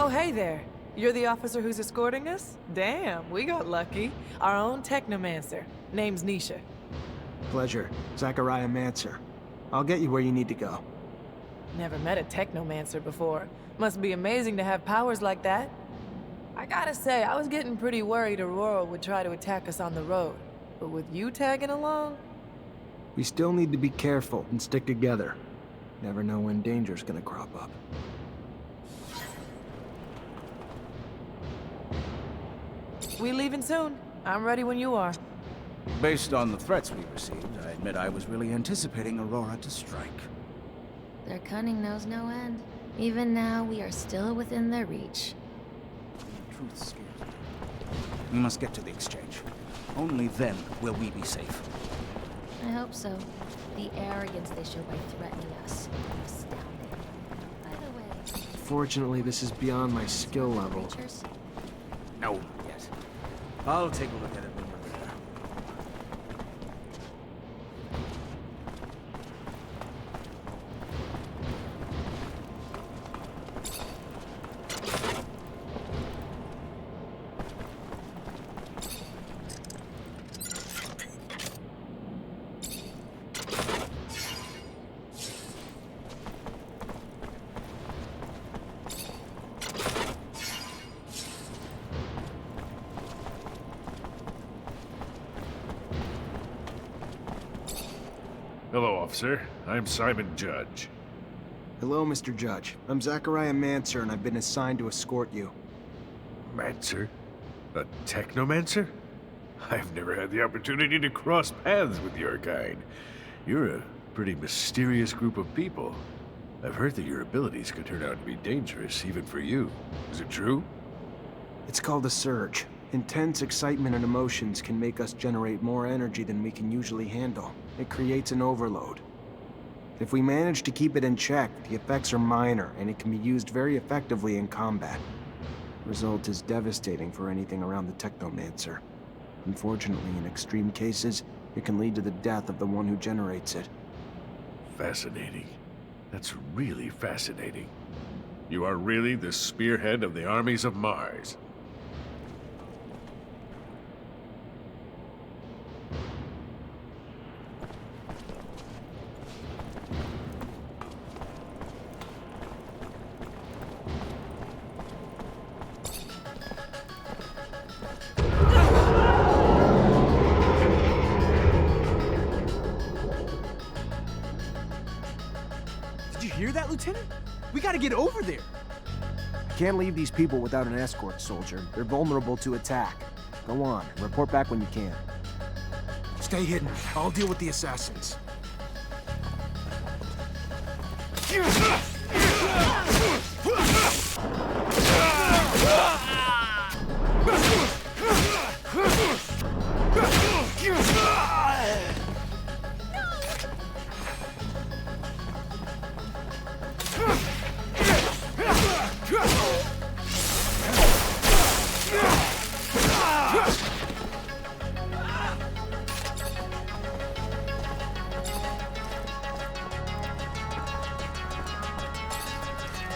Oh, hey there. You're the officer who's escorting us? Damn, we got lucky. Our own Technomancer. Name's Nisha. Pleasure. TessaraVejgan. I'll get you where you need to go. Never met a Technomancer before. Must be amazing to have powers like that. I gotta say, I was getting pretty worried Aurora would try to attack us on the road. But with you tagging along? We still need to be careful and stick together. Never know when danger's gonna crop up. We leaving soon. I'm ready when you are. Based on the threats we received, I admit I was really anticipating Aurora to strike. Their cunning knows no end. Even now, we are still within their reach. The truth scares me. We must get to the exchange. Only then will we be safe. I hope so. The arrogance they show by threatening us. I'm astounded. By the way... Fortunately, this is beyond my skill level. Creatures? No, not yet. I'll take a look at it when we're there. Hello, officer. I'm Simon Judge. Hello, Mr. Judge. I'm TessaraVejgan, and I've been assigned to escort you. Mancer? A Technomancer? I've never had the opportunity to cross paths with your kind. You're a pretty mysterious group of people. I've heard that your abilities could turn out to be dangerous, even for you. Is it true? It's called a surge. Intense excitement and emotions can make us generate more energy than we can usually handle. It creates an overload. If we manage to keep it in check, the effects are minor, and it can be used very effectively in combat. The result is devastating for anything around the Technomancer. Unfortunately, in extreme cases, it can lead to the death of the one who generates it. Fascinating. That's really fascinating. You are really the spearhead of the armies of Mars. Did you hear that, Lieutenant? We gotta get over there. I can't leave these people without an escort, soldier. They're vulnerable to attack. Go on, report back when you can. Stay hidden. I'll deal with the assassins.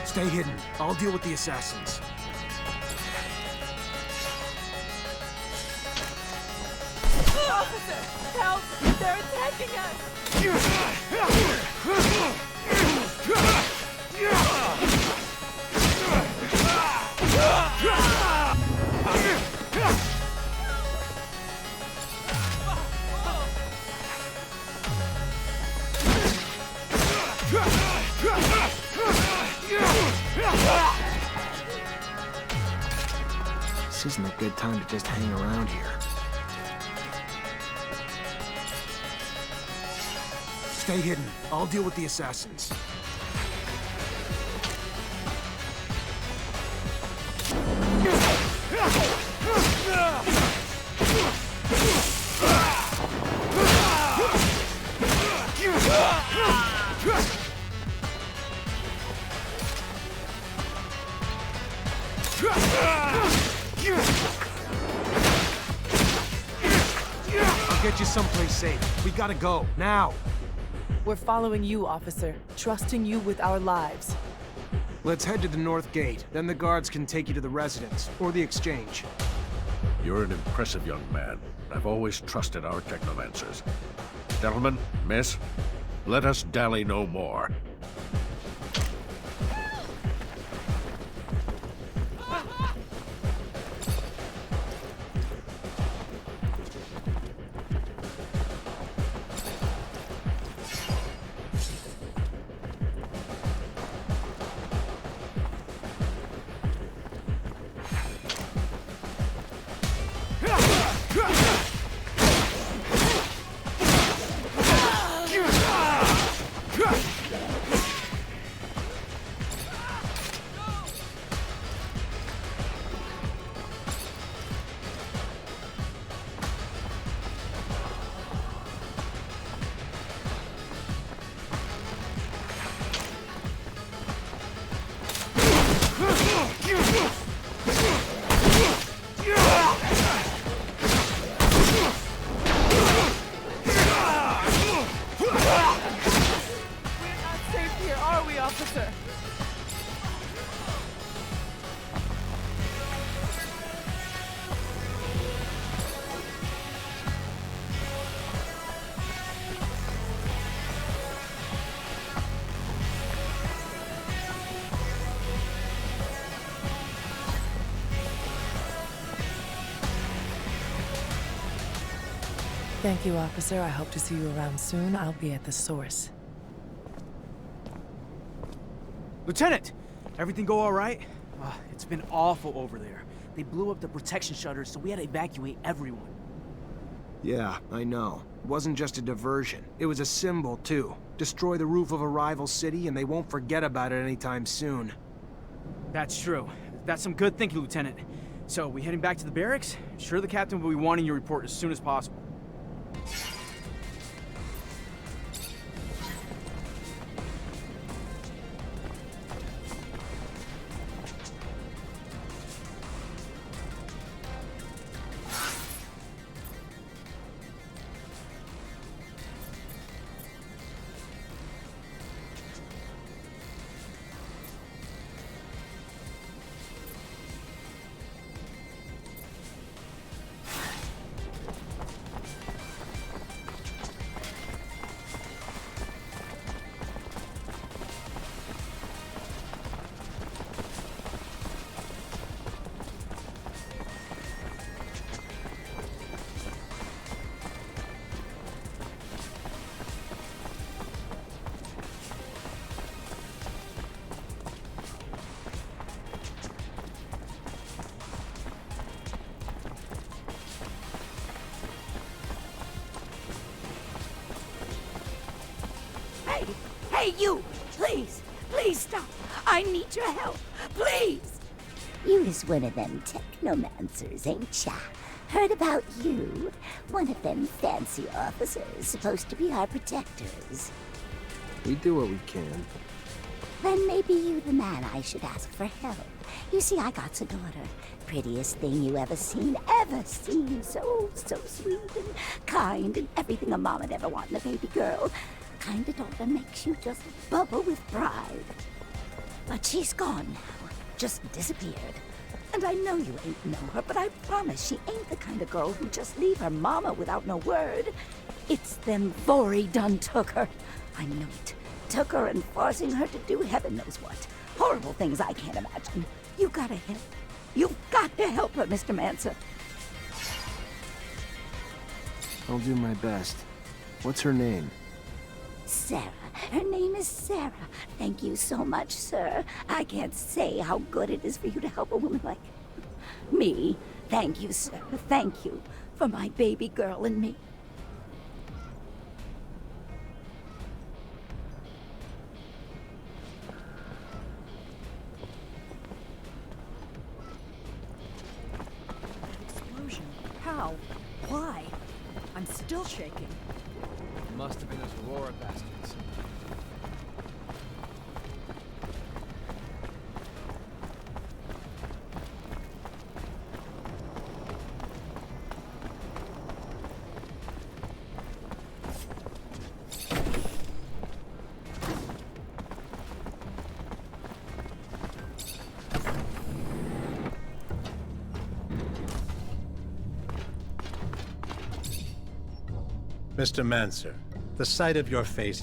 Stay hidden. I'll deal with the assassins. Officer! Help! They're attacking us! This isn't a good time to just hang around here. Stay hidden. I'll deal with the assassins. I'll get you someplace safe. We gotta go, now. We're following you, officer. Trusting you with our lives. Let's head to the north gate, then the guards can take you to the residence, or the exchange. You're an impressive young man. I've always trusted our Technomancers. Gentlemen, miss, let us dally no more. Thank you, officer. I hope to see you around soon. I'll be at the source. Lieutenant! Everything go all right? It's been awful over there. They blew up the protection shutters, so we had to evacuate everyone. Yeah, I know. It wasn't just a diversion. It was a symbol, too. Destroy the roof of a rival city, and they won't forget about it anytime soon. That's true. That's some good thinking, Lieutenant. So, we heading back to the barracks? Sure the captain will be wanting your report as soon as possible. Hey, you! Please! Please stop! I need your help! Please! You is one of them Technomancers, ain't ya? Heard about you? One of them fancy officers supposed to be our protectors. We do what we can. Then maybe you the man I should ask for help. You see, I got a daughter. Prettiest thing you ever seen, ever seen. So sweet and kind and everything a mom would ever want in a baby girl. Kind of daughter makes you just bubble with pride. But she's gone now. Just disappeared. And I know you ain't know her, but I promise she ain't the kind of girl who'd just leave her mama without no word. It's them Vori done took her. I know it. Took her and forcing her to do heaven knows what. Horrible things I can't imagine. You gotta help. You've got to help her, Mr. Mancer. I'll do my best. What's her name? Sarah. Her name is Sarah. Thank you so much, sir. I can't say how good it is for you to help a woman like me. Thank you, sir. Thank you for my baby girl and me. Explosion? How? Why? I'm still shaking. It must have been those Aurora bastards. Mr. Mancer, the sight of your face...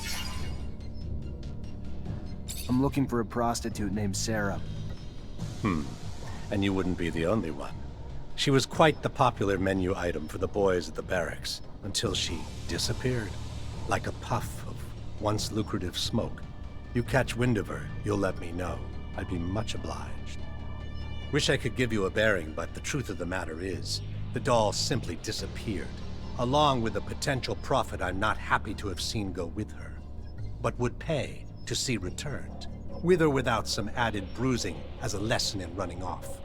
I'm looking for a prostitute named Sarah. And you wouldn't be the only one. She was quite the popular menu item for the boys at the barracks, until she disappeared, like a puff of once lucrative smoke. You catch wind of her, you'll let me know. I'd be much obliged. Wish I could give you a bearing, but the truth of the matter is, the doll simply disappeared, along with a potential profit I'm not happy to have seen go with her, but would pay to see returned, with or without some added bruising as a lesson in running off.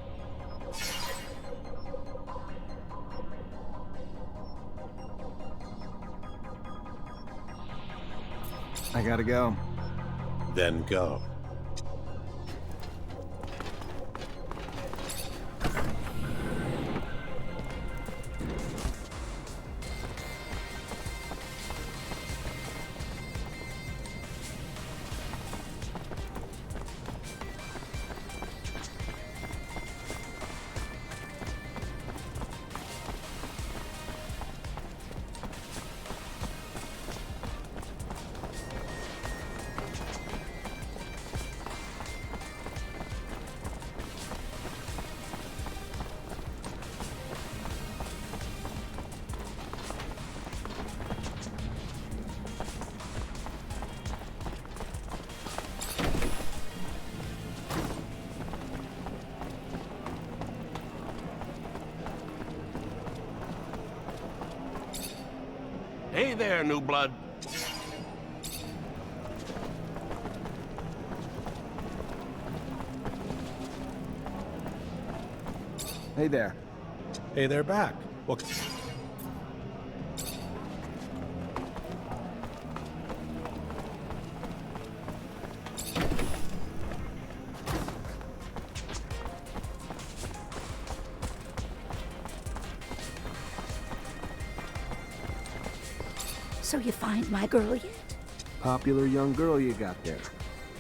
I gotta go. Then go. Hey there, new blood. Hey there. Hey, they're back. Well, So you find my girl yet? Popular young girl you got there.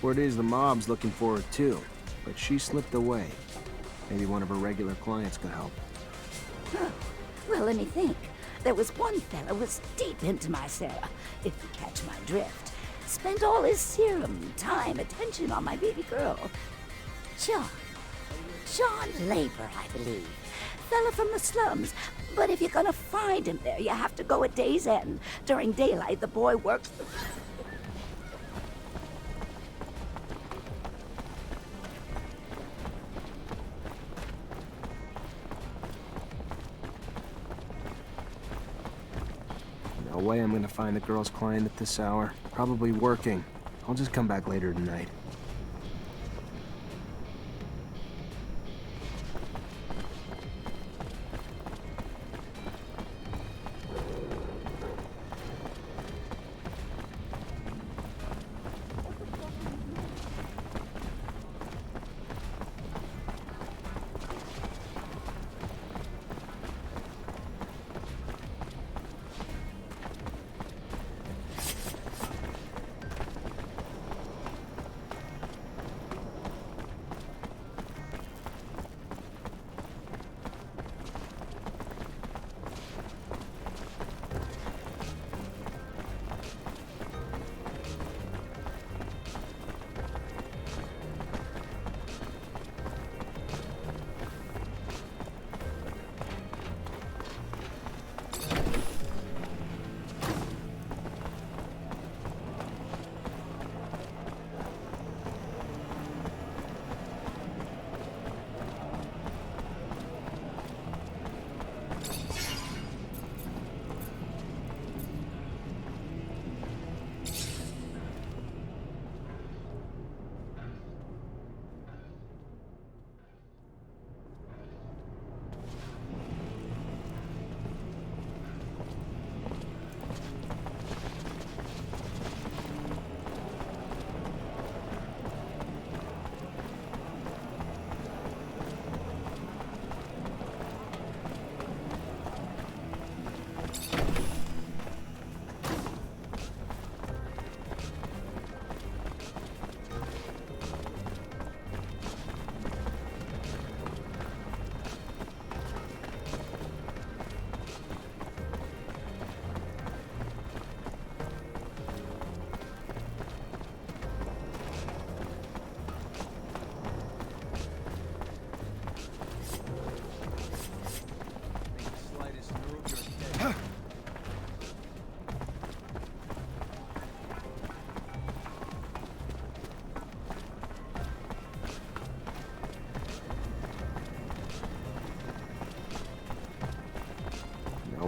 Word is the mob's looking for her too, but she slipped away. Maybe one of her regular clients could help. Huh. Well, let me think. There was one fella was deep into my Sarah, if you catch my drift. Spent all his serum, time, attention on my baby girl. John Labor, I believe. Fella from the slums. But if you're gonna find him there, you have to go at day's end. During daylight, the boy works... No way I'm gonna find the girl's client at this hour. Probably working. I'll just come back later tonight.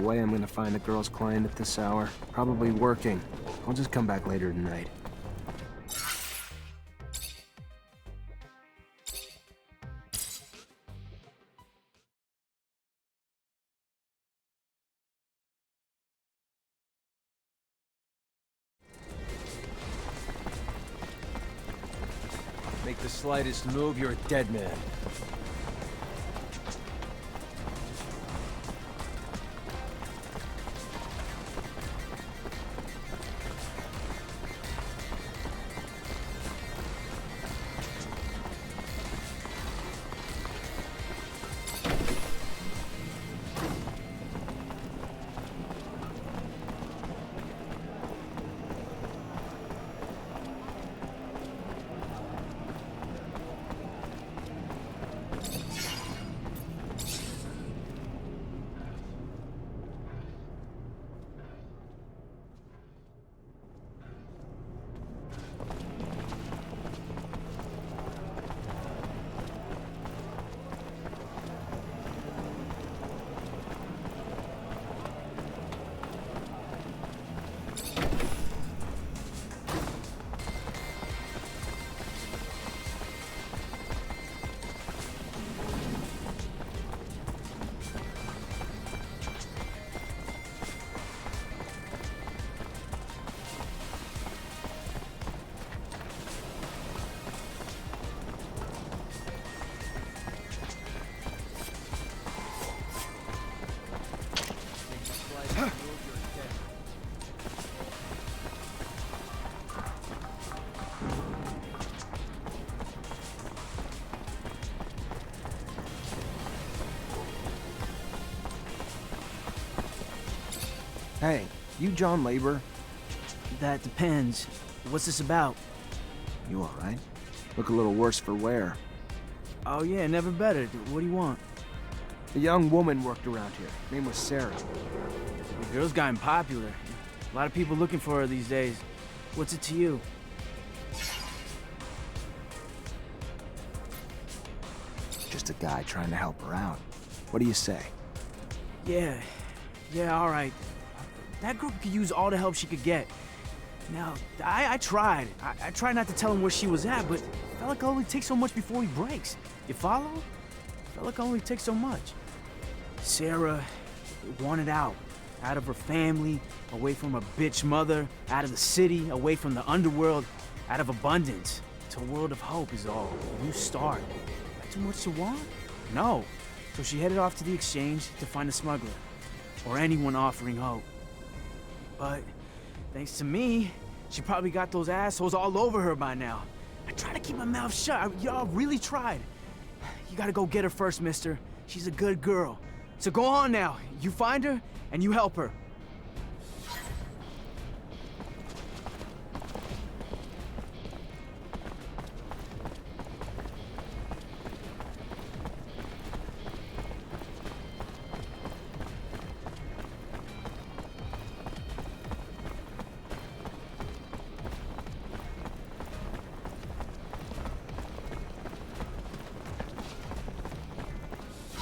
way I'm gonna find the girl's client at this hour. Probably working. I'll just come back later tonight. Make the slightest move, you're a dead man. Hey, you John Labor? That depends. What's this about? You alright? Look a little worse for wear. Oh yeah, never better. What do you want? A young woman worked around here. Name was Sarah. The girl's gotten popular. A lot of people looking for her these days. What's it to you? Just a guy trying to help her out. What do you say? Yeah, all right. That girl could use all the help she could get. Now, I tried. I tried not to tell him where she was at, but it felt like it only takes so much before he breaks. You follow? It felt like it only takes so much. Sarah wanted out of her family, away from her bitch mother, out of the city, away from the underworld, out of abundance. To a world of hope is all. A new start. That too much to want? No. So she headed off to the exchange to find a smuggler, or anyone offering hope. But thanks to me, she probably got those assholes all over her by now. I tried to keep my mouth shut. Y'all really tried. You gotta go get her first, mister. She's a good girl. So go on now. You find her, and you help her.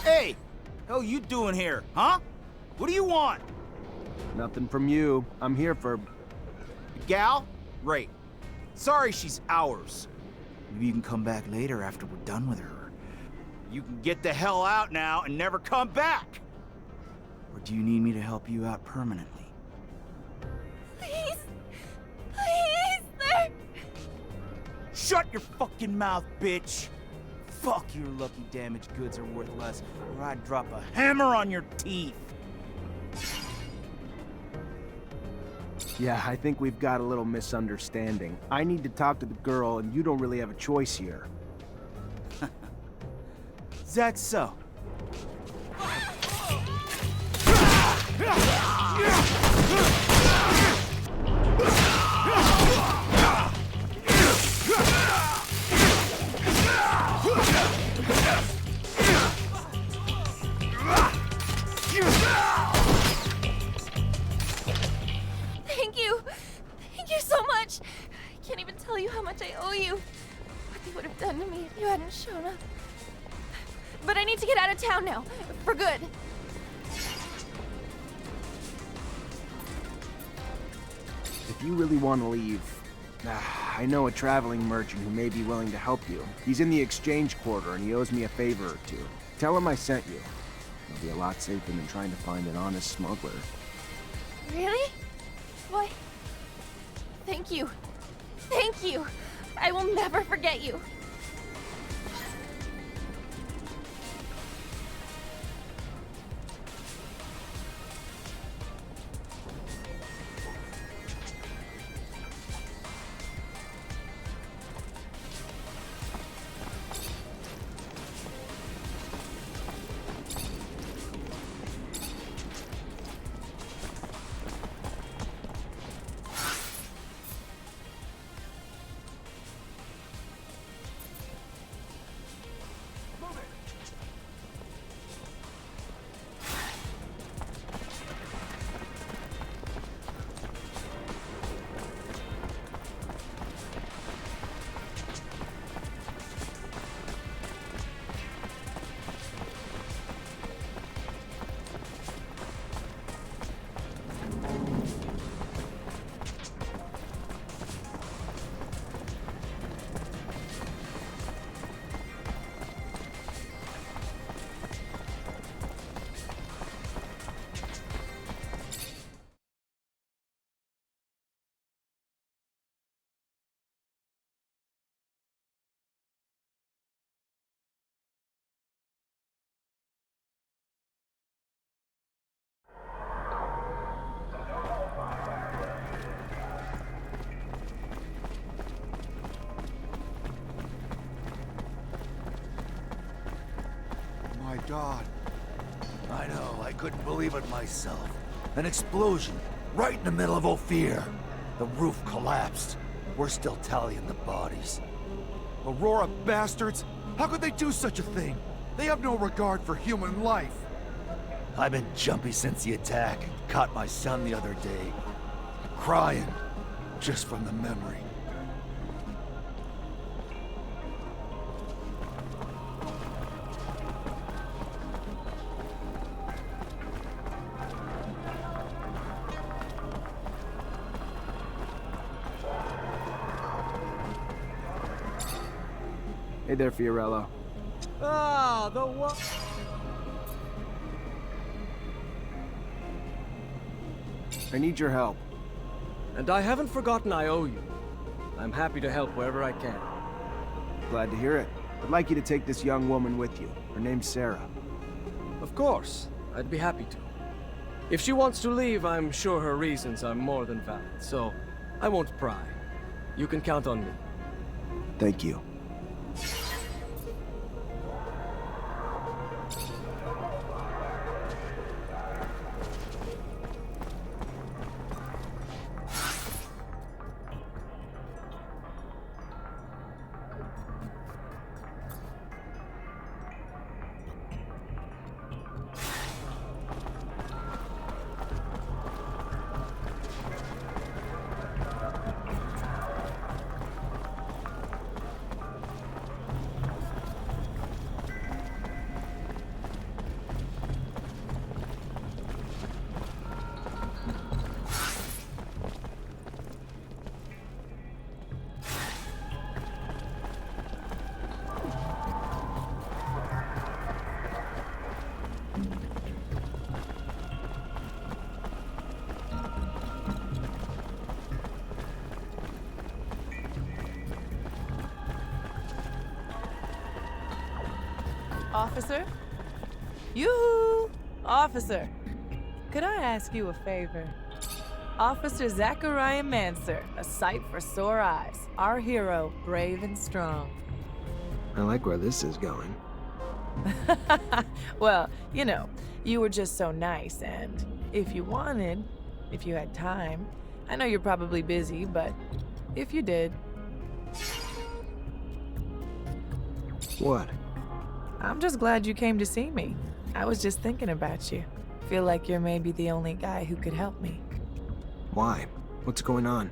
Hey! Hell you doing here, huh? What do you want? Nothing from you. I'm here for... Gal? Right. Sorry she's ours. Maybe you can come back later after we're done with her. You can get the hell out now and never come back! Or do you need me to help you out permanently? Please! Please, sir! Shut your fucking mouth, bitch! Fuck, your lucky damaged goods are worth less, or I'd drop a hammer on your teeth! Yeah, I think we've got a little misunderstanding. I need to talk to the girl, and you don't really have a choice here. Is that so? Thank you! Thank you so much! I can't even tell you how much I owe you. What you would have done to me if you hadn't shown up. But I need to get out of town now, for good. if you really want to leave, I know a traveling merchant who may be willing to help you. He's in the exchange quarter and he owes me a favor or two. Tell him I sent you. It'll be a lot safer than trying to find an honest smuggler. Really? Why? Thank you. Thank you. I will never forget you. My God. I know, I couldn't believe it myself. An explosion, right in the middle of Ophir. The roof collapsed. We're still tallying the bodies. Aurora bastards! How could they do such a thing? They have no regard for human life. I've been jumpy since the attack. Caught my son the other day. Crying, just from the memory. Hey there, Fiorello. Ah, the what? I need your help. And I haven't forgotten I owe you. I'm happy to help wherever I can. Glad to hear it. I'd like you to take this young woman with you. Her name's Sarah. Of course, I'd be happy to. If she wants to leave, I'm sure her reasons are more than valid, so I won't pry. You can count on me. Thank you. Officer? Yoo-hoo! Officer, could I ask you a favor? Officer Zachariah Mancer, a sight for sore eyes. Our hero, brave and strong. I like where this is going. Well, you know, you were just so nice, and if you wanted, if you had time, I know you're probably busy, but if you did... What? I'm just glad you came to see me. I was just thinking about you. Feel like you're maybe the only guy who could help me. Why? What's going on?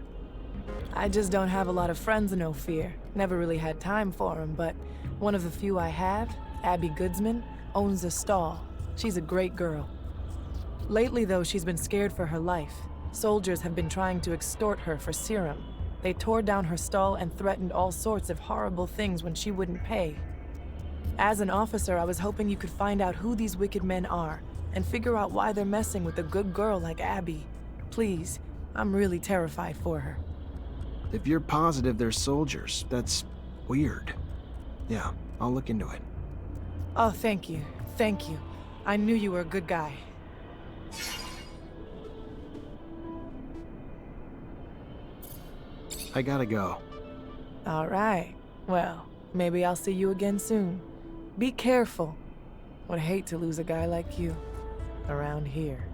I just don't have a lot of friends in Ophir. Never really had time for them, but one of the few I have, Abby Goodsman, owns a stall. She's a great girl. Lately, though, she's been scared for her life. Soldiers have been trying to extort her for serum. They tore down her stall and threatened all sorts of horrible things when she wouldn't pay. As an officer, I was hoping you could find out who these wicked men are and figure out why they're messing with a good girl like Abby. Please, I'm really terrified for her. If you're positive they're soldiers, that's weird. Yeah, I'll look into it. Oh, thank you. Thank you. I knew you were a good guy. I gotta go. All right. Well, maybe I'll see you again soon. Be careful. Would hate to lose a guy like you around here.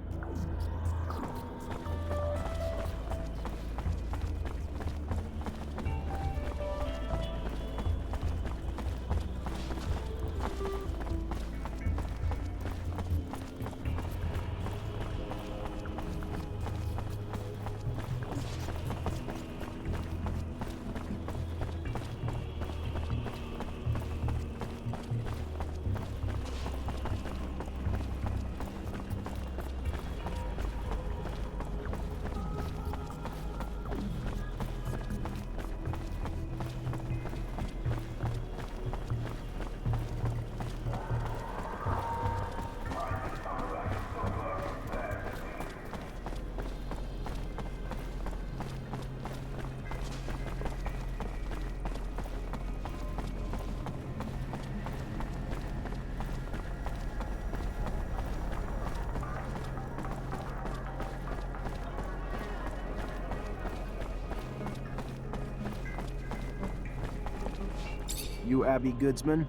You Abby Goodsman?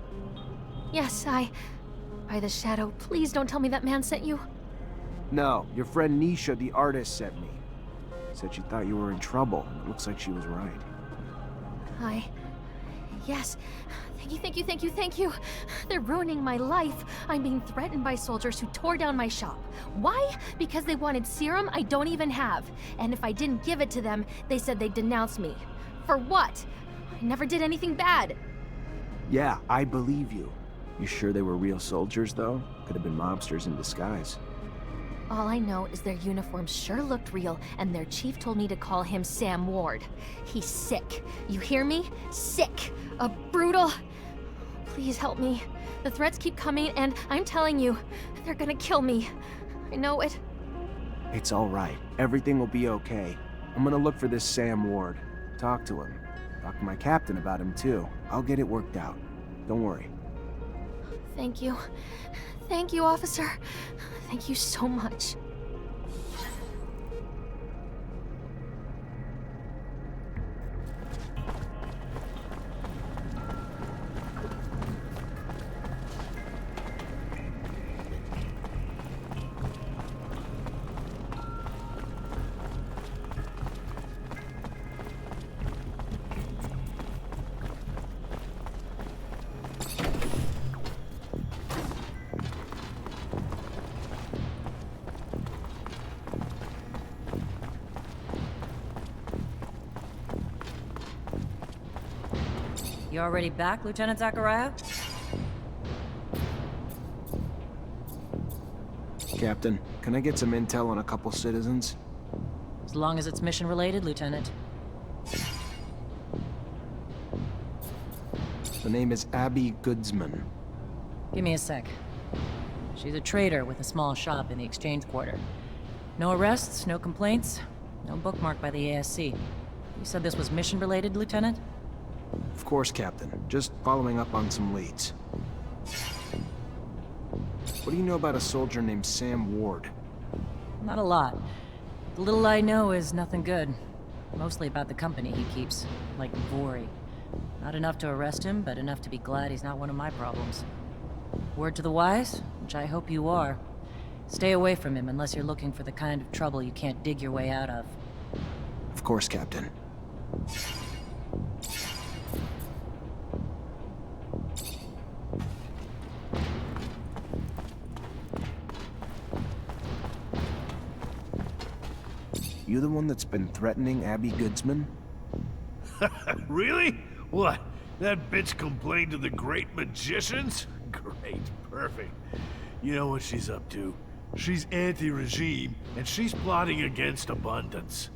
Yes, By the shadow, please don't tell me that man sent you. No, your friend Nisha, the artist, sent me. Said she thought you were in trouble, and it looks like she was right. Yes. Thank you. They're ruining my life. I'm being threatened by soldiers who tore down my shop. Why? Because they wanted serum I don't even have. And if I didn't give it to them, they said they'd denounce me. For what? I never did anything bad. Yeah, I believe you. You sure they were real soldiers, though? Could have been mobsters in disguise. All I know is their uniforms sure looked real, and their chief told me to call him Sam Ward. He's sick. You hear me? Sick. A brutal... Please help me. The threats keep coming, and I'm telling you, they're gonna kill me. I know it. It's all right. Everything will be okay. I'm gonna look for this Sam Ward. Talk to him. Talk to my captain about him, too. I'll get it worked out. Don't worry. Thank you. Thank you, officer. Thank you so much. You already back, Lieutenant Zachariah? Captain, can I get some intel on a couple citizens? As long as it's mission-related, Lieutenant. The name is Abby Goodsman. Give me a sec. She's a trader with a small shop in the Exchange Quarter. No arrests, no complaints, no bookmark by the ASC. You said this was mission-related, Lieutenant? Of course, Captain. Just following up on some leads. What do you know about a soldier named Sam Ward? Not a lot. The little I know is nothing good. Mostly about the company he keeps, like Vori. Not enough to arrest him, but enough to be glad he's not one of my problems. Word to the wise, which I hope you are. Stay away from him unless you're looking for the kind of trouble you can't dig your way out of. Of course, Captain. You the one that's been threatening Abby Goodsman? Really? What? That bitch complained to the great magicians? Great, perfect. You know what she's up to. She's anti-regime, and she's plotting against abundance.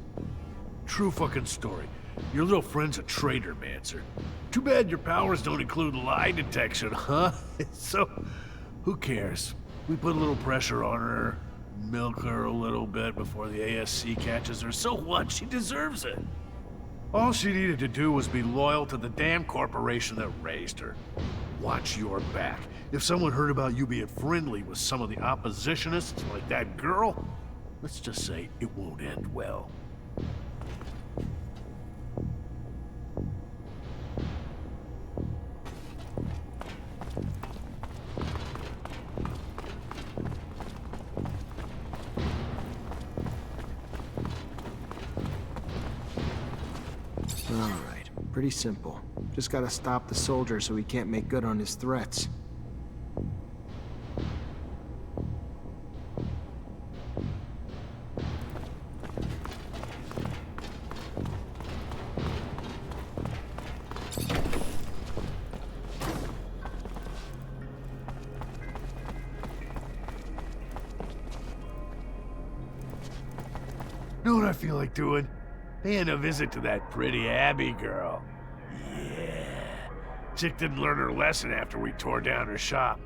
True fucking story. Your little friend's a traitor, Mancer. Too bad your powers don't include lie detection, huh? So, who cares? We put a little pressure on her, milk her a little bit before the ASC catches her. So what? She deserves it. All she needed to do was be loyal to the damn corporation that raised her. Watch your back. If someone heard about you being friendly with some of the oppositionists, like that girl, let's just say it won't end well. Alright, pretty simple. Just gotta stop the soldier so he can't make good on his threats. Know what I feel like doing? Paying a visit to that pretty Abby girl. Yeah. Chick didn't learn her lesson after we tore down her shop.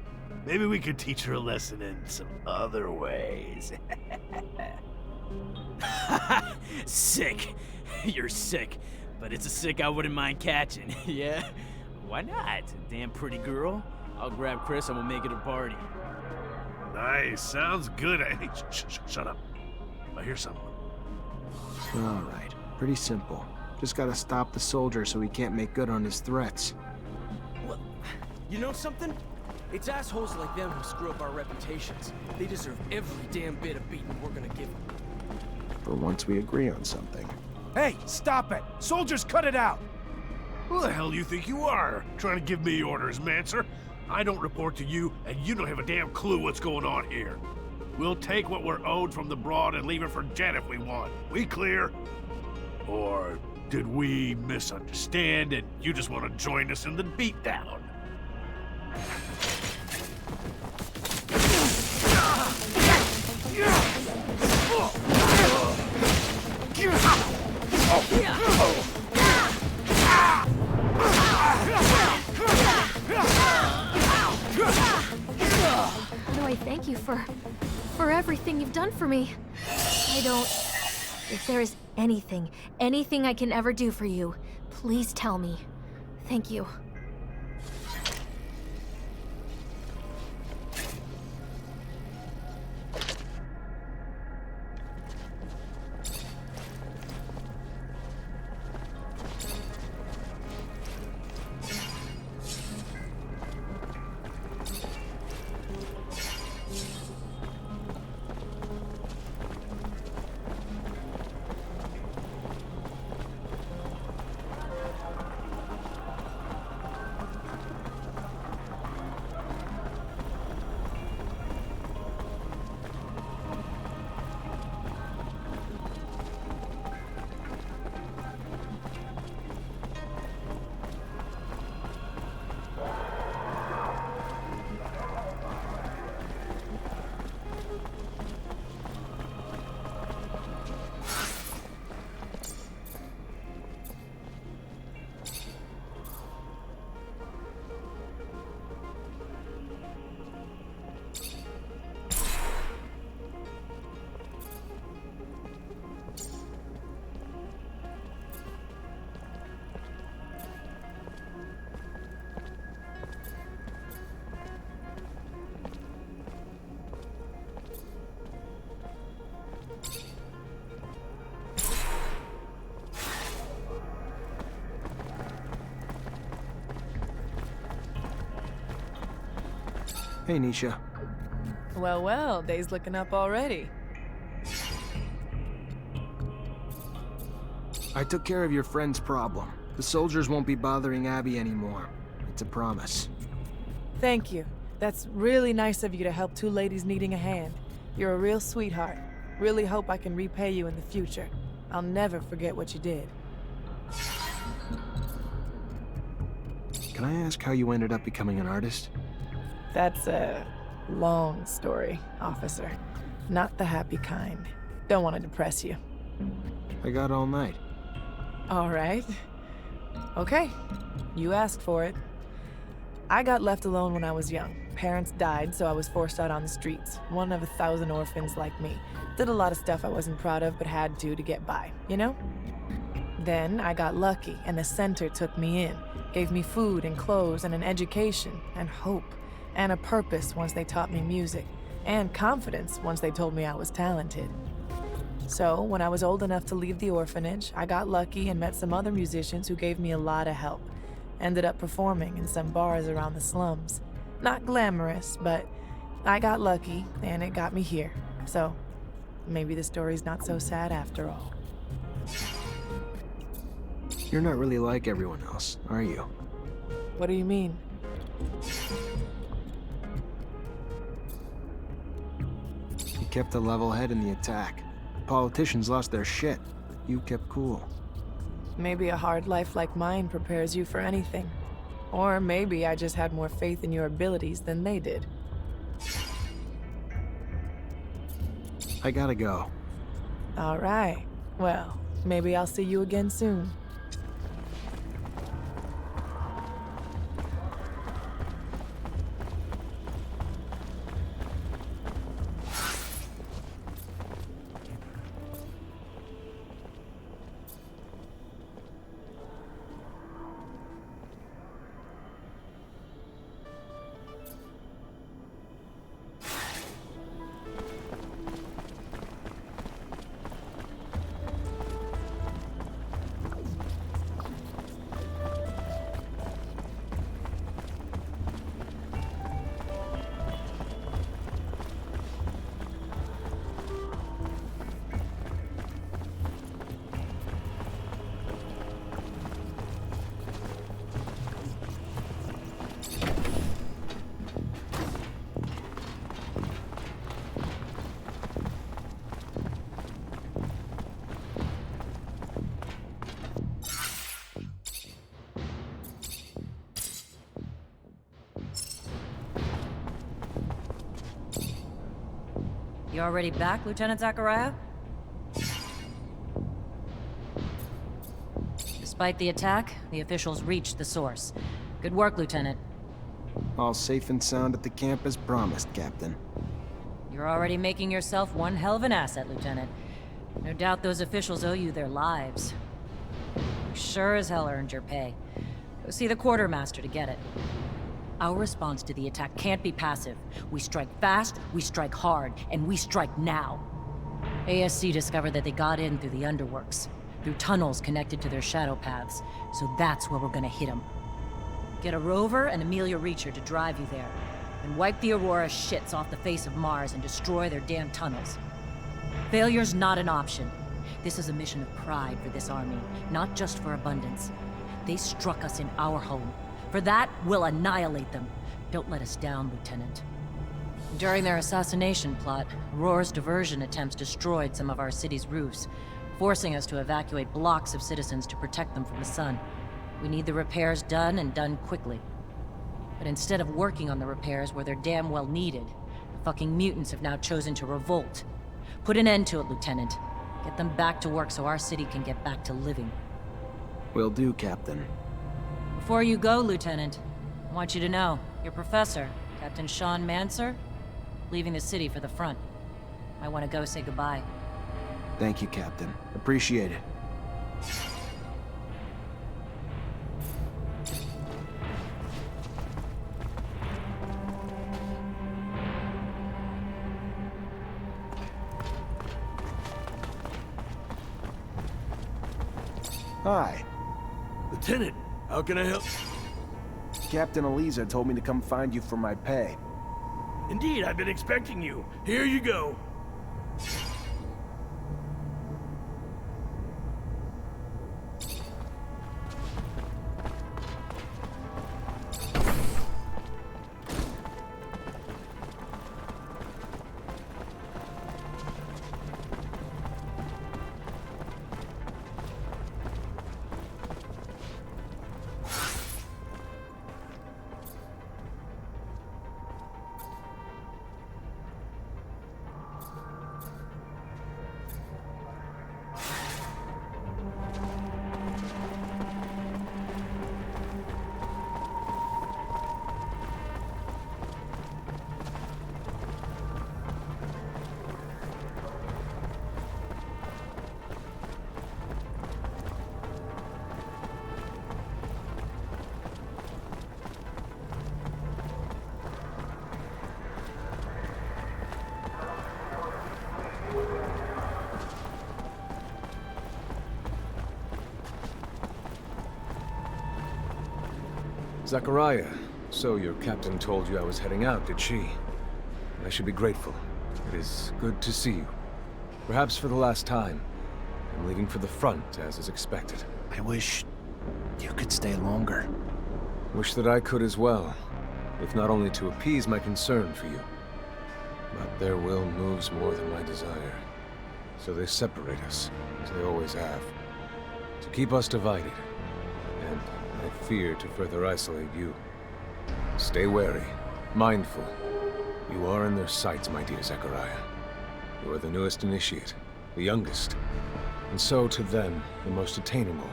Maybe we could teach her a lesson in some other ways. Sick. You're sick. But it's a sick I wouldn't mind catching, yeah? Why not? Damn pretty girl. I'll grab Chris and we'll make it a party. Nice. Sounds good. Hey, shut up. I hear something. Alright, pretty simple. Just gotta stop the soldier so he can't make good on his threats. Well, you know something? It's assholes like them who screw up our reputations. They deserve every damn bit of beating we're gonna give them. For once we agree on something. Hey, stop it! Soldiers, cut it out! Who the hell do you think you are? Trying to give me orders, Mancer? I don't report to you, and you don't have a damn clue what's going on here. We'll take what we're owed from the Broad and leave it for Jet if we want. We clear? Or did we misunderstand and you just want to join us in the beatdown? How do I thank you for everything you've done for me? I don't... If there is anything I can ever do for you, please tell me. Thank you. Hey, Nisha. Well, well, day's looking up already. I took care of your friend's problem. The soldiers won't be bothering Abby anymore. It's a promise. Thank you. That's really nice of you to help two ladies needing a hand. You're a real sweetheart. Really hope I can repay you in the future. I'll never forget what you did. Can I ask how you ended up becoming an artist? That's a long story, officer. Not the happy kind. Don't want to depress you. I got all night. All right. Okay. You asked for it. I got left alone when I was young. Parents died, so I was forced out on the streets. One of 1,000 orphans like me. Did a lot of stuff I wasn't proud of, but had to get by, you know? Then I got lucky, and the center took me in. Gave me food and clothes and an education and hope. And a purpose once they taught me music. And confidence once they told me I was talented. So, when I was old enough to leave the orphanage, I got lucky and met some other musicians who gave me a lot of help. Ended up performing in some bars around the slums. Not glamorous, but I got lucky, and it got me here. So, maybe the story's not so sad after all. You're not really like everyone else, are you? What do you mean? You kept a level head in the attack. Politicians lost their shit. You kept cool. Maybe a hard life like mine prepares you for anything. Or maybe I just had more faith in your abilities than they did. I gotta go. All right. Well, maybe I'll see you again soon. You already back, Lieutenant Zachariah? Despite the attack, the officials reached the source. Good work, Lieutenant. All safe and sound at the camp as promised, Captain. You're already making yourself one hell of an asset, Lieutenant. No doubt those officials owe you their lives. You sure as hell earned your pay. Go see the quartermaster to get it. Our response to the attack can't be passive. We strike fast, we strike hard, and we strike now. ASC discovered that they got in through the underworks, through tunnels connected to their shadow paths, so that's where we're gonna hit them. Get a rover and Amelia Reacher to drive you there, and wipe the Aurora shits off the face of Mars and destroy their damn tunnels. Failure's not an option. This is a mission of pride for this army, not just for abundance. They struck us in our home. For that, we'll annihilate them. Don't let us down, Lieutenant. During their assassination plot, Aurora's diversion attempts destroyed some of our city's roofs, forcing us to evacuate blocks of citizens to protect them from the sun. We need the repairs done, and done quickly. But instead of working on the repairs where they're damn well needed, the fucking mutants have now chosen to revolt. Put an end to it, Lieutenant. Get them back to work so our city can get back to living. Will do, Captain. Before you go, Lieutenant, I want you to know, your professor, Captain Sean Mancer, leaving the city for the front. I want to go say goodbye. Thank you, Captain. Appreciate it. Hi. Lieutenant, how can I help? Captain Eliza told me to come find you for my pay. Indeed, I've been expecting you. Here you go. Zachariah, so your captain told you I was heading out, did she? I should be grateful. It is good to see you. Perhaps for the last time. I'm leaving for the front, as is expected. I wish you could stay longer. Wish that I could as well, if not only to appease my concern for you. But their will moves more than my desire. So they separate us, as they always have. To keep us divided. And I fear to further isolate you. Stay wary, mindful. You are in their sights, my dear Zachariah. You are the newest initiate, the youngest. And so, to them, the most attainable.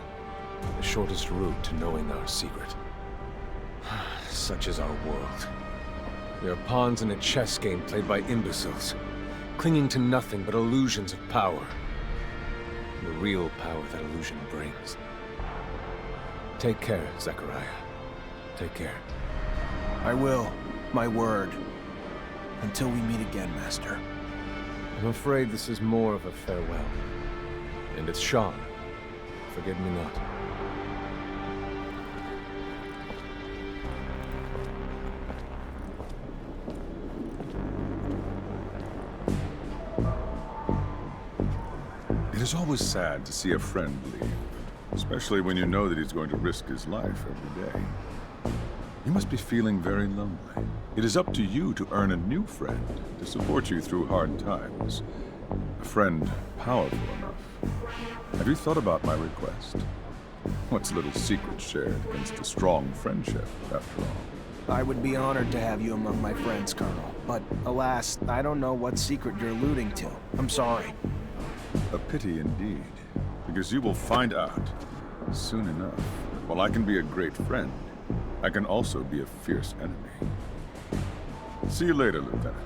The shortest route to knowing our secret. Such is our world. We are pawns in a chess game played by imbeciles, clinging to nothing but illusions of power. The real power that illusion brings. Take care, Zachariah. Take care. I will. My word. Until we meet again, Master. I'm afraid this is more of a farewell. And it's Sean. Forgive me not. It is always sad to see a friend leave, especially when you know that he's going to risk his life every day. You must be feeling very lonely. It is up to you to earn a new friend to support you through hard times. A friend powerful enough. Have you thought about my request? What's little secret shared against a strong friendship, after all? I would be honored to have you among my friends, Colonel. But alas, I don't know what secret you're alluding to. I'm sorry. A pity indeed, because you will find out soon enough. While I can be a great friend, I can also be a fierce enemy. See you later, Lieutenant.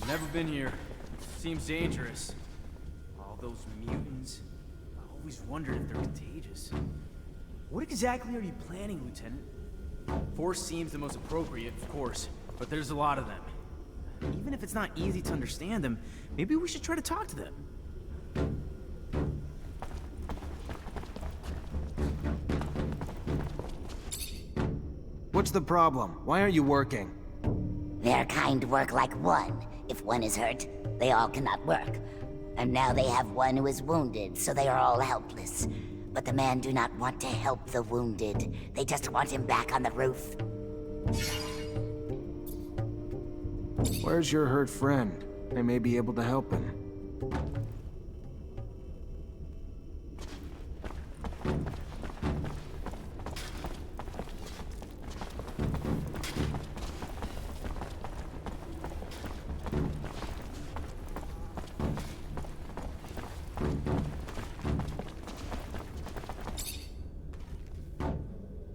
Never been here. Seems dangerous. All those mutants. I always wondered if they're contagious. What exactly are you planning, Lieutenant? Force seems the most appropriate, of course, but there's a lot of them. Even if it's not easy to understand them, maybe we should try to talk to them. What's the problem? Why aren't you working? Their kind work like one. If If one is hurt, they all cannot work. And now they have one who is wounded, so they are all helpless. But the men do not want to help the wounded. They just want him back on the roof. Where's your hurt friend? I may be able to help him.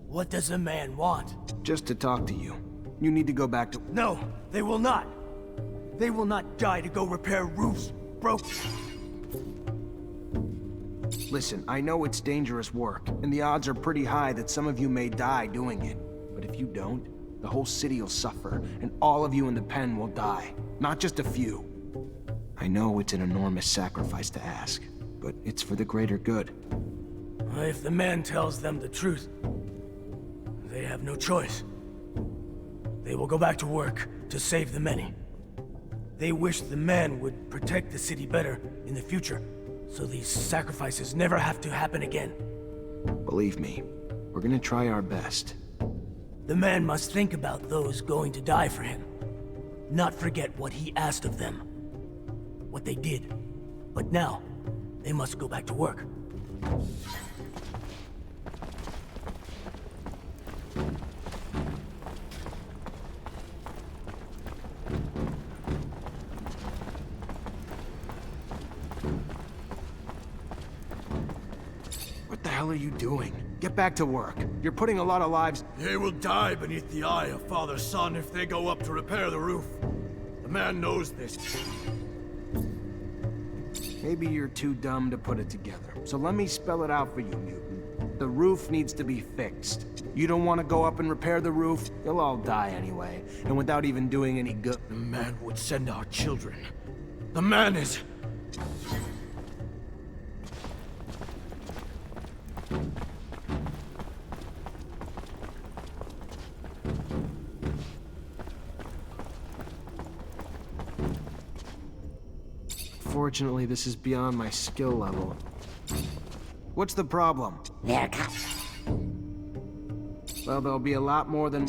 What does the man want? Just to talk to you. You need to go back to... No, they will not. They will not die to go repair roofs, bro. Listen, I know it's dangerous work, and the odds are pretty high that some of you may die doing it. But if you don't, the whole city will suffer, and all of you in the pen will die. Not just a few. I know it's an enormous sacrifice to ask, but it's for the greater good. If the man tells them the truth, they have no choice. They will go back to work to save the many. They wish the man would protect the city better in the future, so these sacrifices never have to happen again. Believe me, we're gonna try our best. The man must think about those going to die for him. Not forget what he asked of them. What they did. But now, they must go back to work. What the hell are you doing? Get back to work. You're putting a lot of lives... They will die beneath the eye of Father's Son if they go up to repair the roof. The man knows this. Maybe you're too dumb to put it together. So let me spell it out for you, mutant. The roof needs to be fixed. You don't want to go up and repair the roof? You'll all die anyway, and without even doing any good. The man would send our children. The man is... Fortunately, this is beyond my skill level. What's the problem? They're cut. Well, there'll be a lot more than...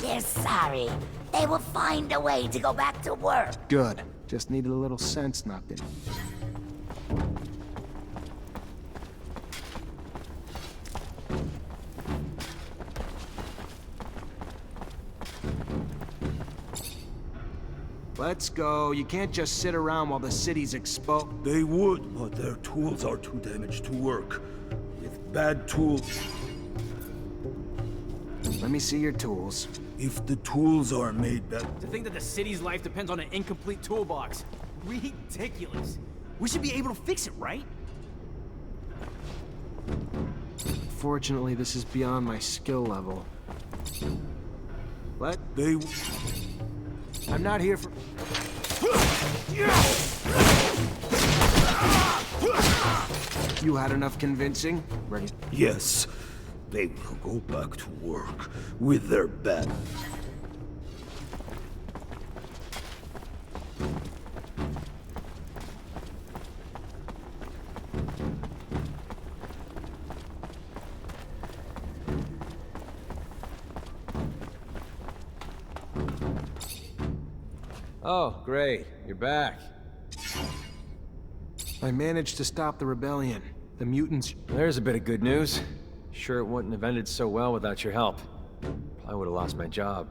They're sorry. They will find a way to go back to work. Good. Just needed a little sense knocked in. Let's go. You can't just sit around while the city's exposed. They would, but their tools are too damaged to work. With bad tools... Let me see your tools. If the tools are made better... To think that the city's life depends on an incomplete toolbox. Ridiculous. We should be able to fix it, right? Fortunately, this is beyond my skill level. What? They... I'm not here for... You had enough convincing? Ready? Yes. They will go back to work with their bad... Oh, great. You're back. I managed to stop the rebellion. The mutants... There's a bit of good news. Sure it wouldn't have ended so well without your help. I would have lost my job.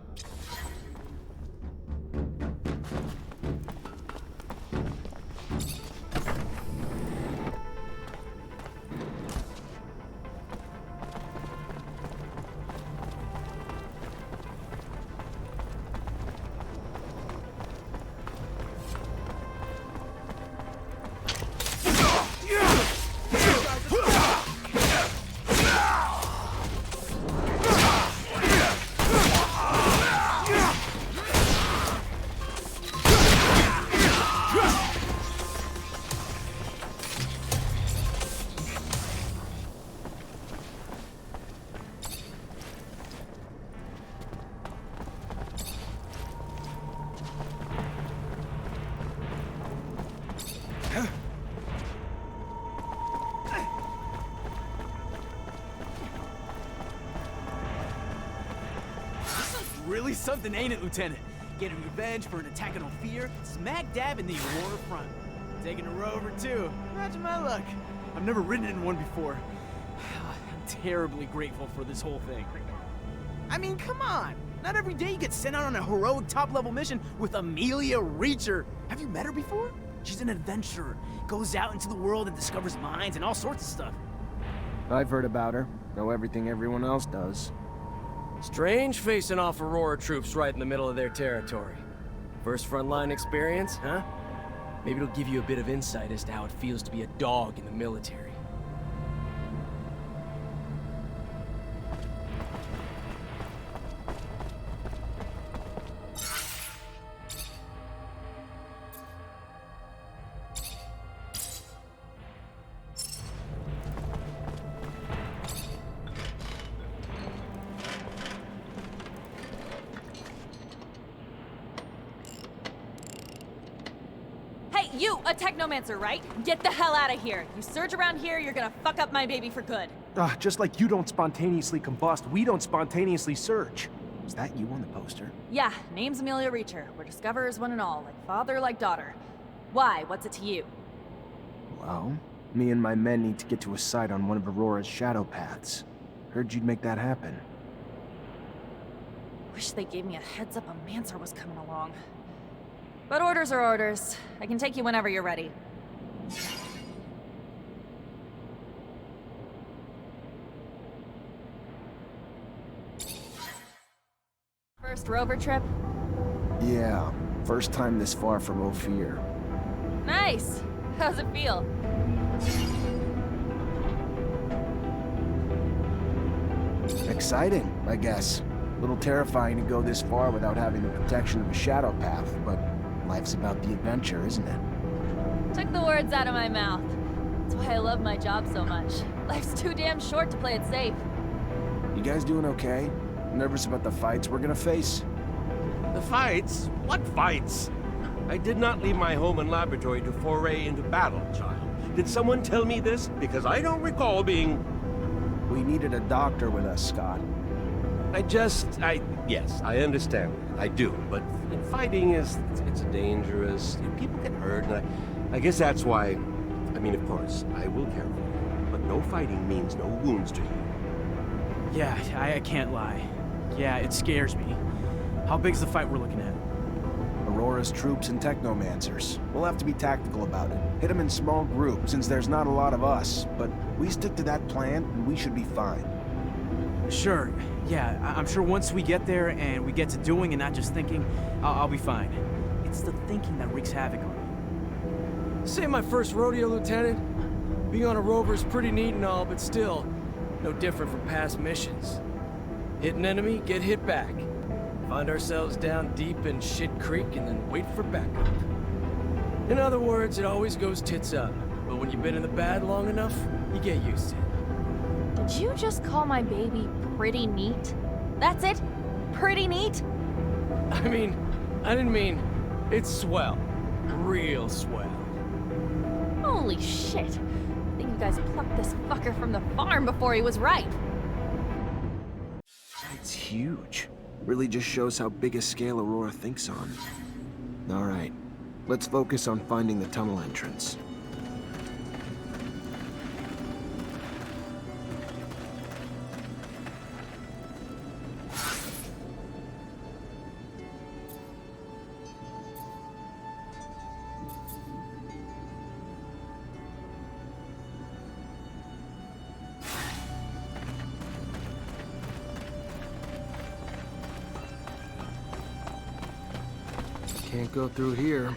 really something, ain't it, Lieutenant? Getting revenge for an attack on Ophir, smack dab in the Aurora front. Taking a rover, too. Imagine my luck. I've never ridden in one before. I'm terribly grateful for this whole thing. I mean, come on. Not every day you get sent out on a heroic top-level mission with Amelia Reacher. Have you met her before? She's an adventurer. Goes out into the world and discovers mines and all sorts of stuff. I've heard about her. Know everything everyone else does. Strange facing off Aurora troops right in the middle of their territory. First frontline experience, huh? Maybe it'll give you a bit of insight as to how it feels to be a dog in the military. You, a Technomancer, right? Get the hell out of here. You surge around here, you're gonna fuck up my baby for good. Just like you don't spontaneously combust, we don't spontaneously surge. Is that you on the poster? Yeah, name's Amelia Reacher. We're discoverers one and all, like father, like daughter. Why? What's it to you? Well, me and my men need to get to a site on one of Aurora's shadow paths. Heard you'd make that happen. Wish they gave me a heads up a Mancer was coming along. But orders are orders. I can take you whenever you're ready. First rover trip? Yeah, first time this far from Ophir. Nice! How's it feel? Exciting, I guess. A little terrifying to go this far without having the protection of a shadow path, but life's about the adventure, isn't it? Took the words out of my mouth. That's why I love my job so much. Life's too damn short to play it safe. You guys doing okay? Nervous about the fights we're gonna face? The fights? What fights? I did not leave my home and laboratory to foray into battle, child. Did someone tell me this? Because I don't recall being... We needed a doctor with us, Scott. Yes, I understand. I do, but fighting it's dangerous. People get hurt, and I guess that's why, I mean, of course, I will care for you, but no fighting means no wounds to you. Yeah, I can't lie. Yeah, it scares me. How big's the fight we're looking at? Aurora's troops and Technomancers. We'll have to be tactical about it. Hit them in small groups, since there's not a lot of us, but we stick to that plan, and we should be fine. Sure. Yeah, I'm sure once we get there and we get to doing and not just thinking, I'll be fine. It's the thinking that wreaks havoc on me. This ain't my first rodeo, Lieutenant. Being on a rover's pretty neat and all, but still, no different from past missions. Hit an enemy, get hit back. Find ourselves down deep in Shit Creek and then wait for backup. In other words, it always goes tits up. But when you've been in the bad long enough, you get used to it. Did you just call my baby pretty neat? That's it? Pretty neat? I didn't mean, it's swell. Real swell. Holy shit. I think you guys plucked this fucker from the farm before he was ripe. It's huge. Really just shows how big a scale Aurora thinks on. All right, let's focus on finding the tunnel entrance. Can't go through here.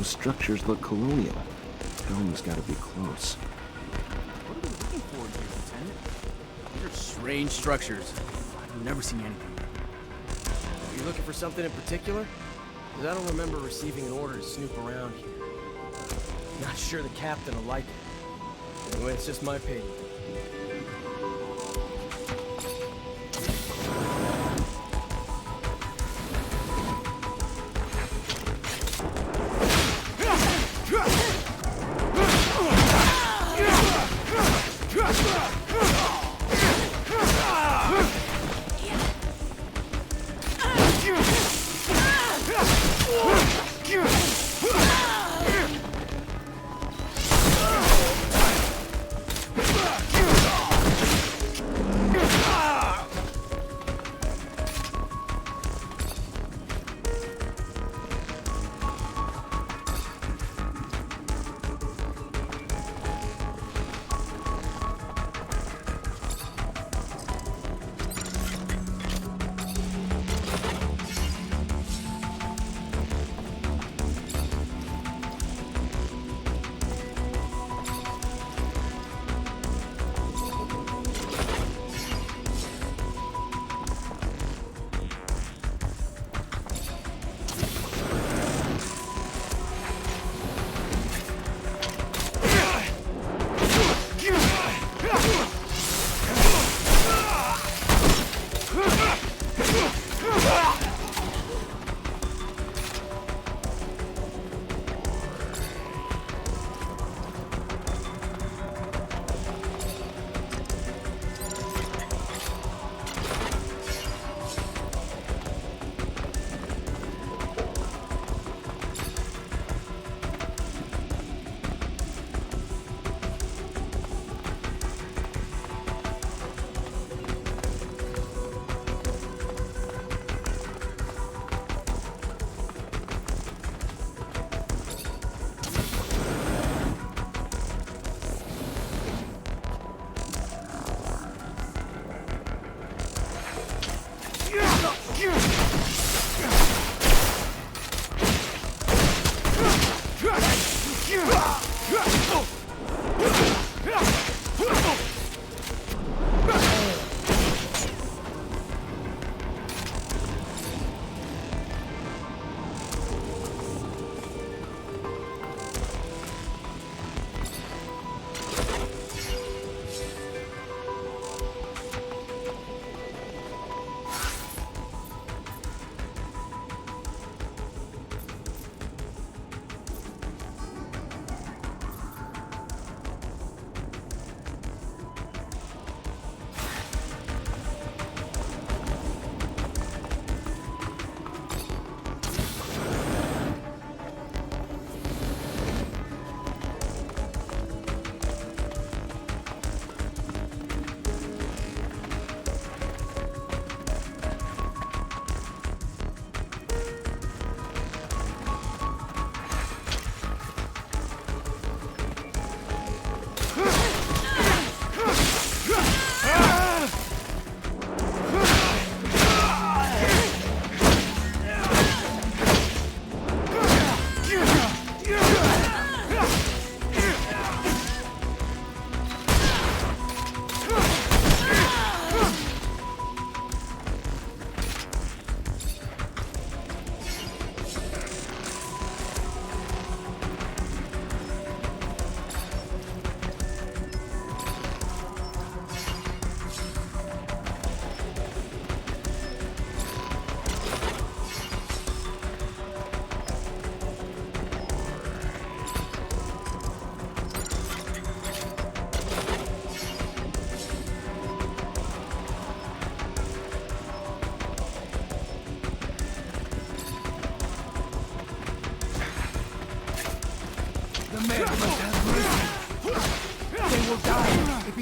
Those structures look colonial. Helm's gotta be close. What are we looking for in here, Lieutenant? These are strange structures. I've never seen anything. Are you looking for something in particular? Because I don't remember receiving an order to snoop around here. Not sure the captain will like it. Anyway, it's just my opinion.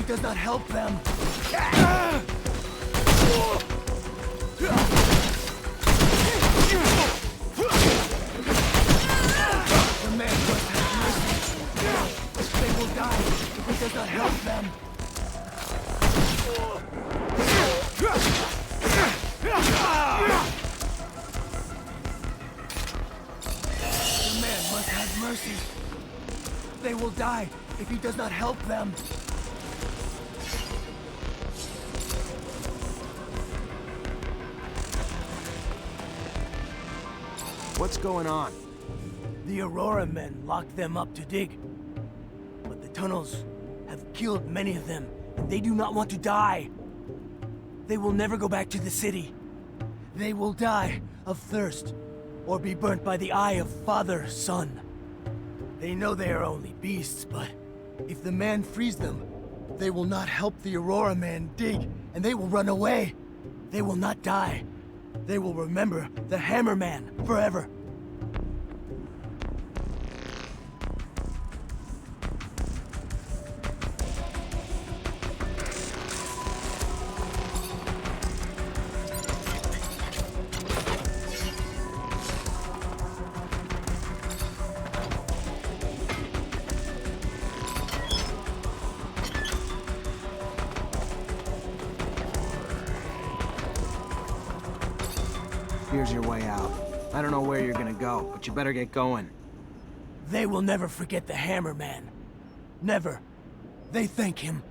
Does not help them. The man must have mercy. They will die if he does not help them. The man must have mercy. They will die if he does not help them. What's going on? The Aurora men locked them up to dig. But the tunnels have killed many of them, and they do not want to die. They will never go back to the city. They will die of thirst, or be burnt by the eye of Father, Son. They know they are only beasts, but if the man frees them, they will not help the Aurora man dig, and they will run away. They will not die. They will remember the Hammer Man forever. Here's your way out. I don't know where you're gonna go, but you better get going. They will never forget the Hammer Man. Never. They thank him.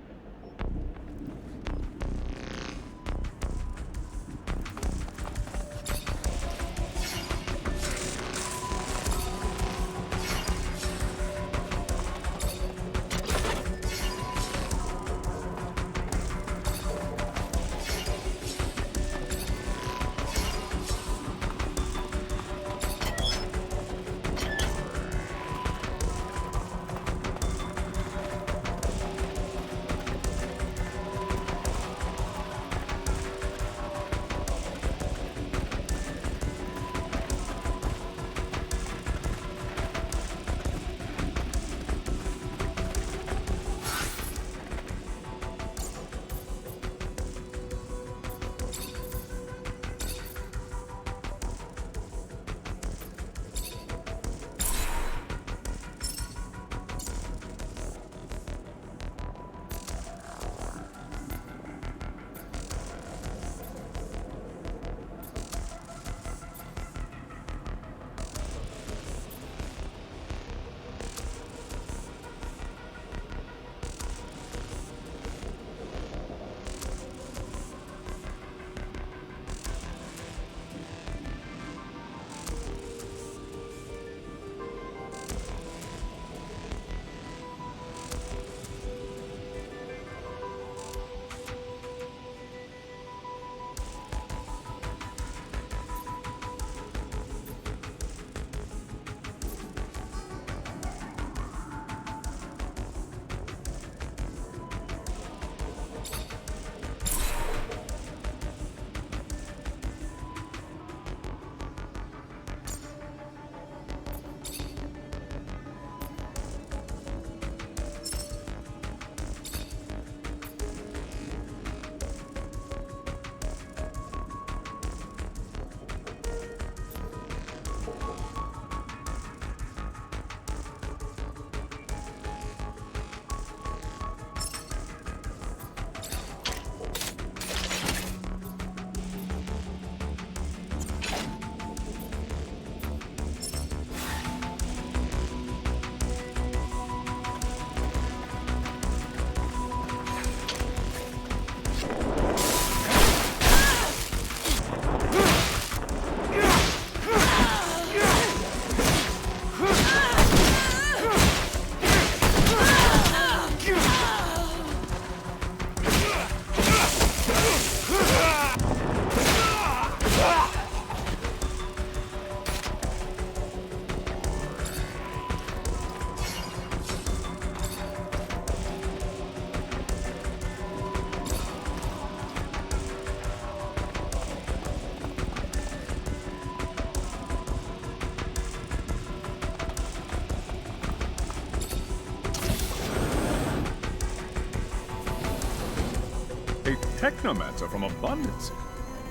Technomancer from Abundance.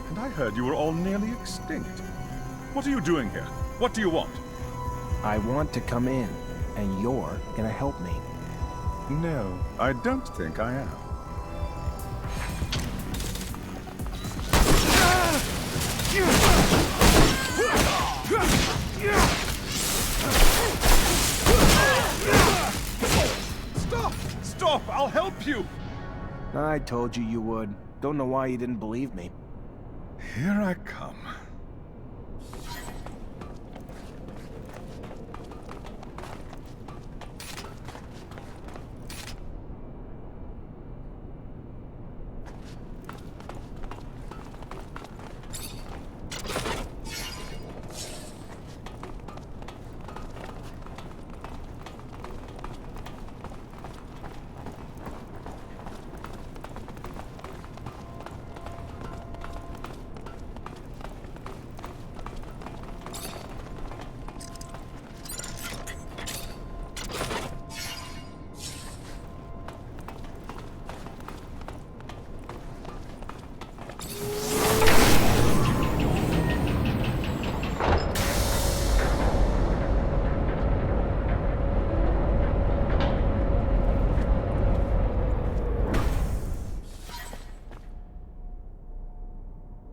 And I heard you were all nearly extinct. What are you doing here? What do you want? I want to come in, and you're gonna help me. No, I don't think I am. off! I'll help you! I told you you would. Don't know why you didn't believe me. Here I come.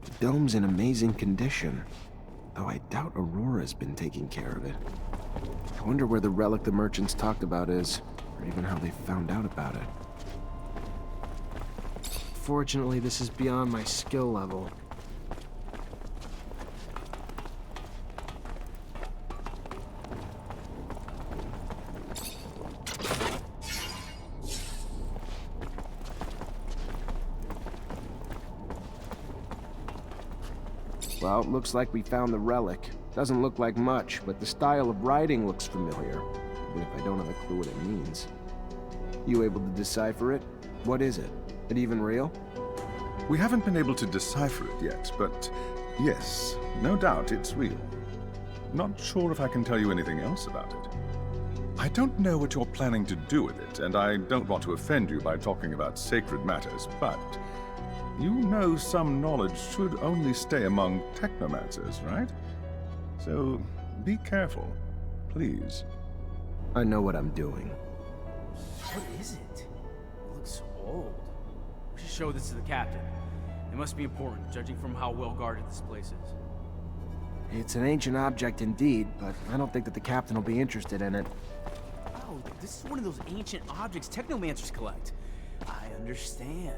The dome's in amazing condition, though I doubt Aurora's been taking care of it. I wonder where the relic the merchants talked about is, or even how they found out about it. Fortunately, this is beyond my skill level. Well, looks like we found the relic. Doesn't look like much, but the style of writing looks familiar, even if I don't have a clue what it means. You able to decipher it? What is it? It even real? We haven't been able to decipher it yet, but yes, no doubt it's real. Not sure if I can tell you anything else about it. I don't know what you're planning to do with it, and I don't want to offend you by talking about sacred matters, but you know some knowledge should only stay among Technomancers, right? So be careful, please. I know what I'm doing. What is it? It looks old. We should show this to the captain. It must be important, judging from how well guarded this place is. It's an ancient object indeed, but I don't think that the captain will be interested in it. Oh, this is one of those ancient objects Technomancers collect. I understand.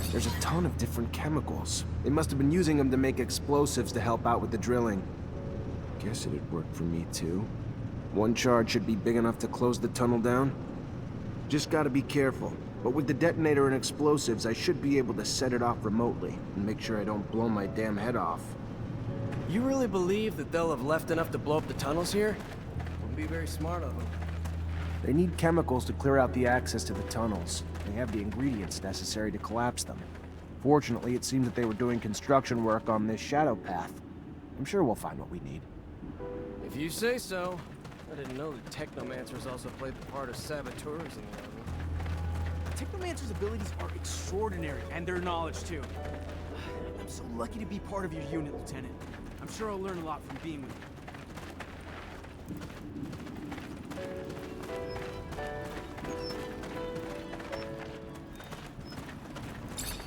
There's a ton of different chemicals. They must have been using them to make explosives to help out with the drilling. Guess it'd work for me too. One charge should be big enough to close the tunnel down. Just gotta be careful. But with the detonator and explosives, I should be able to set it off remotely and make sure I don't blow my damn head off. You really believe that they'll have left enough to blow up the tunnels here? Wouldn't be very smart of them. They need chemicals to clear out the access to the tunnels. They have the ingredients necessary to collapse them. Fortunately, it seems that they were doing construction work on this shadow path. I'm sure we'll find what we need. If you say so. I didn't know that Technomancers also played the part of saboteurs in the army. Technomancer's abilities are extraordinary, and their knowledge, too. I'm so lucky to be part of your unit, Lieutenant. I'm sure I'll learn a lot from being with you.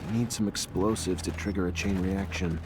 I need some explosives to trigger a chain reaction.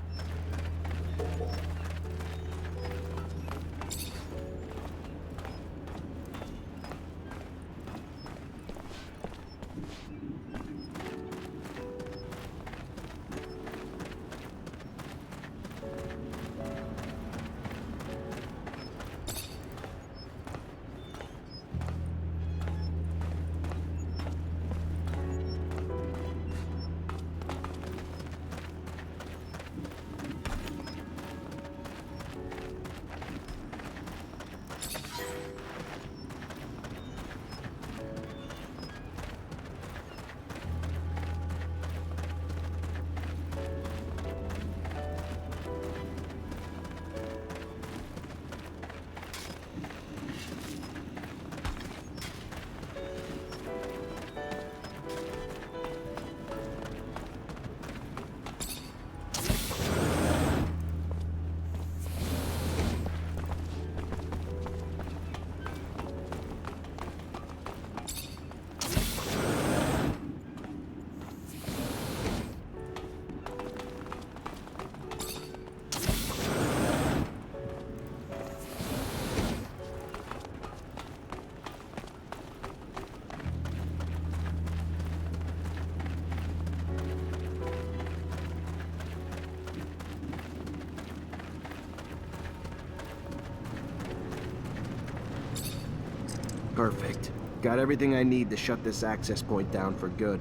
Perfect. Got everything I need to shut this access point down for good.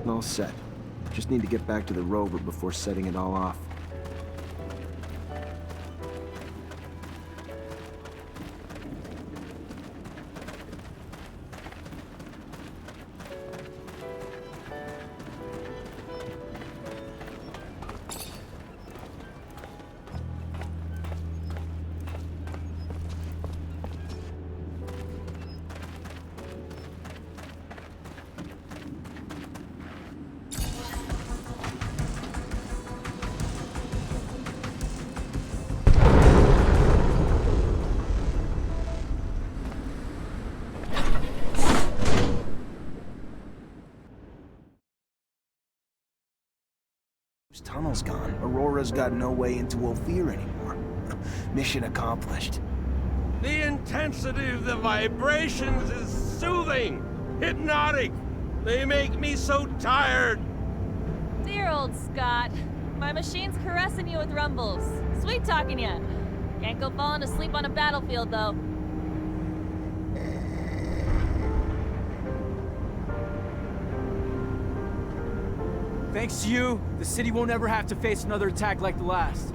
All set. Just need to get back to the rover before setting it all off. Tunnel's gone. Aurora's got no way into Ophir anymore. Mission accomplished. The intensity of the vibrations is soothing, hypnotic. They make me so tired. Dear old Scott. My machine's caressing you with rumbles. Sweet talking ya. Can't go falling asleep on a battlefield, though. Thanks to you, the city won't ever have to face another attack like the last.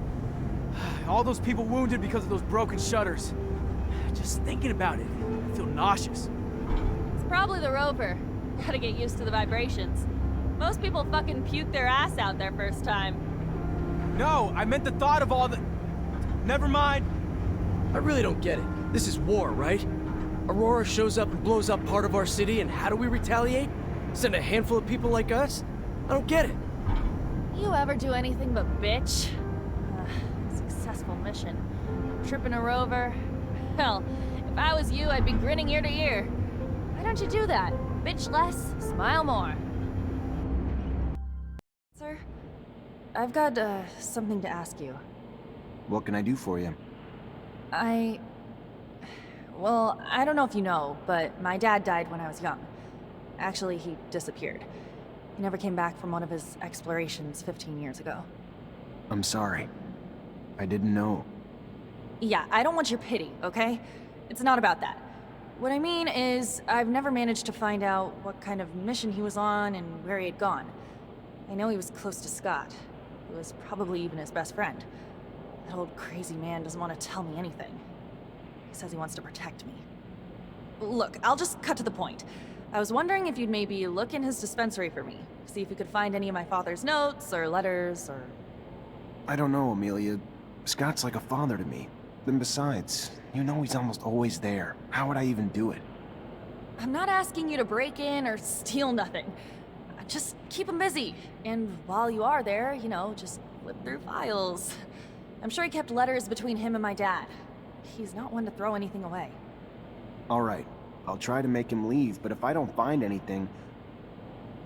All those people wounded because of those broken shutters. Just thinking about it, I feel nauseous. It's probably the rover. Gotta get used to the vibrations. Most people fucking puke their ass out their first time. No, I meant the thought of all the... Never mind. I really don't get it. This is war, right? Aurora shows up and blows up part of our city, and how do we retaliate? Send a handful of people like us? I don't get it. You ever do anything but bitch? Successful mission. Tripping a rover. Hell, if I was you, I'd be grinning ear to ear. Why don't you do that? Bitch less, smile more. Sir, I've got, something to ask you. What can I do for you? Well, I don't know if you know, but my dad died when I was young. Actually, he disappeared. He never came back from one of his explorations 15 years ago. I'm sorry. I didn't know. Yeah, I don't want your pity, okay? It's not about that. What I mean is, I've never managed to find out what kind of mission he was on and where he had gone. I know he was close to Scott, who was probably even his best friend. That old crazy man doesn't want to tell me anything. He says he wants to protect me. Look, I'll just cut to the point. I was wondering if you'd maybe look in his dispensary for me, see if you could find any of my father's notes or letters or... I don't know, Amelia. Scott's like a father to me. And besides, you know he's almost always there. How would I even do it? I'm not asking you to break in or steal nothing. Just keep him busy. And while you are there, you know, just flip through files. I'm sure he kept letters between him and my dad. He's not one to throw anything away. All right. I'll try to make him leave, but if I don't find anything...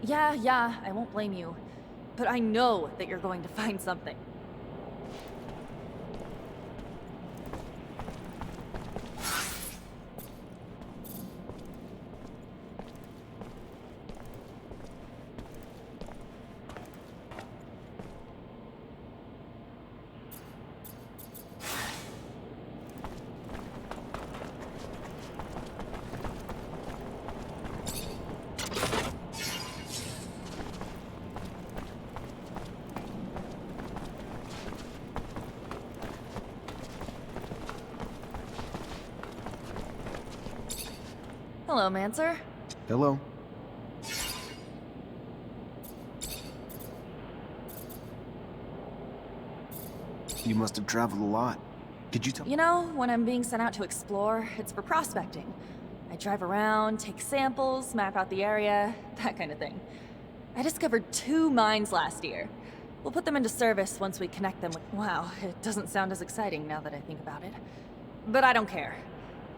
Yeah, I won't blame you. But I know that you're going to find something. Hello, Mancer. Hello? You must have traveled a lot. Could you tell? You know, when I'm being sent out to explore, it's for prospecting. I drive around, take samples, map out the area, that kind of thing. I discovered 2 mines last year. We'll put them into service once we connect them with... Wow, it doesn't sound as exciting now that I think about it. But I don't care.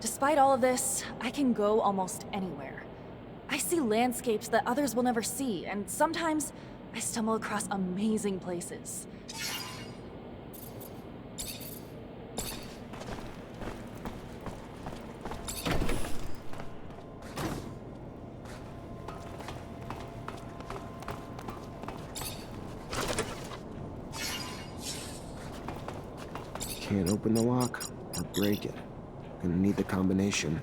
Despite all of this, I can go almost anywhere. I see landscapes that others will never see, and sometimes I stumble across amazing places. Can't open the lock or break it. Gonna need the combination.